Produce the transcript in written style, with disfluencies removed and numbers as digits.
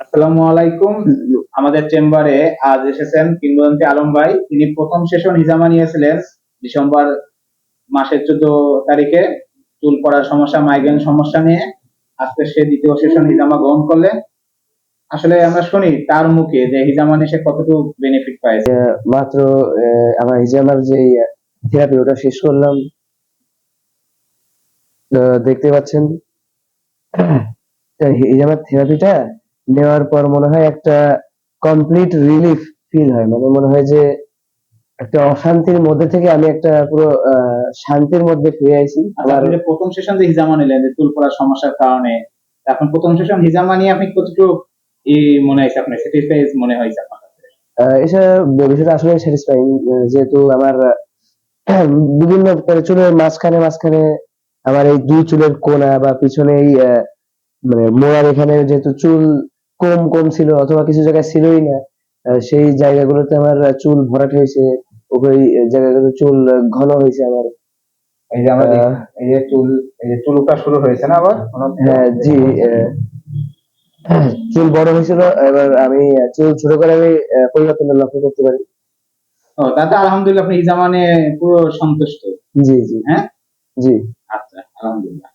আসসালামু আলাইকুম। আমাদের চেম্বারে আজ এসেছেন কিংবদন্তি আলম ভাই। তিনি প্রথম সেশন হিজামা নিয়েছিলেন ডিসেম্বর মাসের 14 তারিখে চুল পড়ার সমস্যা, মাইগ্রেন সমস্যা নিয়ে। আজকে সে দ্বিতীয় সেশন হিজামা গ্রহণ করলেন। আসলে আমরা শুনি তার মুখে যে হিজামা নিয়ে সে কতটুকু বেনিফিট পাইছে। মাত্র আমার হিজামার যে থেরাপি ওটা শেষ করলাম। দেখতে পাচ্ছেন হিজামার থেরাপিটা নেওয়ার পর মনে হয় একটা কমপ্লিট রিলিফ ফিল হয়, মানে মনে হয় যে একটা অশান্তির মধ্যে থেকে আমি একটা পুরো শান্তির মধ্যে ফিরে আইছি। আচ্ছা, আপনি যে প্রথম সেশন যে হিজামা নিলেন যে চুল পড়ার সমস্যার কারণে, এখন প্রথম সেশন হিজামা নিয়ে আপনি কতটুকু মনে হয়েছে, আপনার স্যাটিসফাইড মনে হয়েছে আপনার কাছে? এটা বিষয়টা আসলে স্যাটিসফাইং, যেহেতু আমার বিভিন্ন চুলের মাঝখানে মাঝখানে আমার এই দুই চুলের কোনা বা পিছনে এই মানে মোড়ার এখানে যেহেতু চুল কম কম ছিল অথবা কিছু জায়গায় ছিলই না, সেই জায়গাগুলোতে আমার চুল ভরাট হয়েছে। ওই জায়গাগুলো চুল ঘন হয়েছে আমার। এই যে আমরা এই যে চুল, এই যে চুল ওঠা শুরু হয়েছে না আবার মনে হচ্ছে? হ্যাঁ জি, চুল বড় হয়েছিল, এবার আমি চুল ছোট করে আমি পরিবর্তন লক্ষ্য করতে পারি। ও, তাতে আলহামদুলিল্লাহ আপনি হিজামা নিয়ে পুরো সন্তুষ্ট। জি জি হ্যাঁ, জি। আচ্ছা, আলহামদুলিল্লাহ।